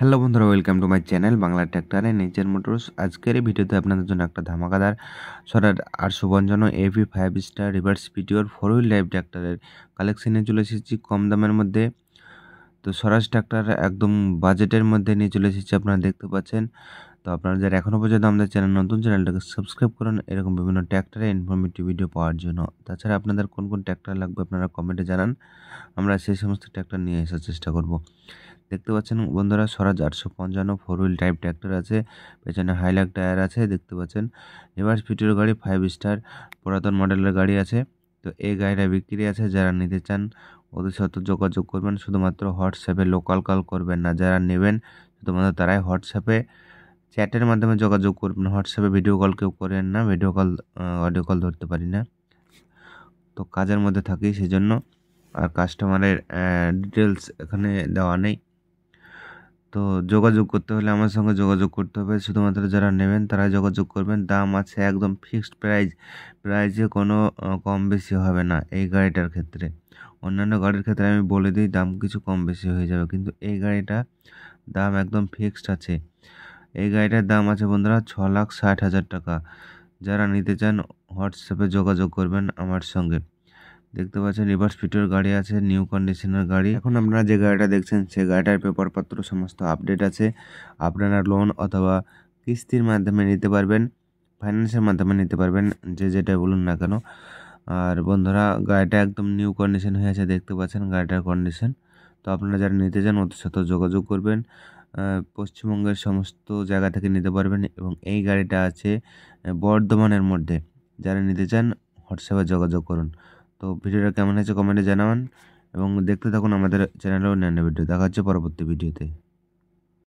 Hello বন্ধুরা, welcome to my channel Bangla tractor and nature motors. আজকের এই ভিডিওতে আপনাদের জন্য একটা ধামাকাদার স্বরাজ 855 এভি 5 স্টার রিভার্স পিটিওর 4 হুইল ড্রাইভ ট্র্যাক্টরের কালেকশনে চলে এসেছি কম দামের মধ্যে। তো স্বরাজ ট্র্যাক্টর একদম বাজেটের মধ্যে নিয়ে চলে এসেছি, আপনারা দেখতে পাচ্ছেন। তো আপনারা যারা এখনও পর্যন্ত আমাদের চ্যানেল নতুন, চ্যানেলটাকে সাবস্ক্রাইব করুন এরকম বিভিন্ন ট্র্যাক্টরের ইনফরমেটিভ ভিডিও পাওয়ার জন্য। তাছাড়া আপনাদের কোন কোন ট্র্যাক্টর লাগবে আপনারা কমেন্টে জানান, আমরা সেই সমস্ত ট্র্যাক্টর নিয়ে আসার চেষ্টা করব। দেখতে পাচ্ছেন বন্ধুরা, স্বরাজ 855 4 হুইল ড্রাইভ ট্র্যাক্টর আছে, পেছনে হাইলাক টায়ার আছে, দেখতে পাচ্ছেন রিভার্স পিটিওর গাড়ি 5 স্টার পুরাতন মডেলের গাড়ি আছে। তো এই গাড়িটা বিক্রি আছে, যারা নিতে চান ওদের সাথে যোগাযোগ করবেন। শুধুমাত্র হোয়াটসঅ্যাপে লোকাল কল করবেন না, যারা নেবেন শুধুমাত্র তারাই হোয়াটসঅ্যাপে চ্যাটের মাধ্যমে যোগাযোগ করবেন। হোয়াটসঅ্যাপে ভিডিও কল কেউ করেন না, ভিডিও কল অডিও কল ধরতে পারি না, তো কাজের মধ্যে থাকি সেজন্য। আর কাস্টমারের ডিটেলস এখানে দেওয়া নেই। তো যোগাযোগ করতে হলে আমার সঙ্গে যোগাযোগ করতে হবে, শুধুমাত্র যারা নেবেন তারা যোগাযোগ করবেন। দাম আছে একদম ফিক্সড প্রাইস, প্রাইসে কোনো কম বেশি হবে না এই গাড়িটার ক্ষেত্রে। অন্যান্য গাড়ির ক্ষেত্রে আমি বলে দিই দাম কিছু কম বেশি হয়ে যাবে, কিন্তু এই গাড়িটা দাম একদম ফিক্সড আছে। এই গাড়িটার দাম আছে বন্ধুরা 6,60,000 টাকা। যারা নিতে চান হোয়াটসঅ্যাপে যোগাযোগ করবেন আমার সঙ্গে। দেখতে পাচ্ছেন রিভার্স পিটিওর গাড়ি আছে, নিউ কন্ডিশনের গাড়ি। এখন আপনারা যে গাড়িটা দেখছেন সেই গাড়িটার পেপারপত্র সমস্ত আপডেট আছে। আপনারা লোন অথবা কিস্তির মাধ্যমে নিতে পারবেন, ফাইন্যান্সের মাধ্যমে নিতে পারবেন, যে যেটা বলুন না কেন। আর বন্ধুরা গাড়িটা একদম নিউ কন্ডিশন হয়ে আছে, দেখতে পাচ্ছেন গাড়িটার কন্ডিশন। তো আপনারা যারা নিতে চান ওদের সাথে যোগাযোগ করবেন। পশ্চিমবঙ্গের সমস্ত জায়গা থেকে নিতে পারবেন এবং এই গাড়িটা আছে বর্ধমানের মধ্যে। যারা নিতে চান হোয়াটসঅ্যাপে যোগাযোগ করুন। তো ভিডিওটা কেমন হয়েছে কমেন্টে জানাবেন এবং দেখতে থাকুন আমাদের চ্যানেলেও অন্যান্য ভিডিও। দেখা হচ্ছে পরবর্তী ভিডিওতে।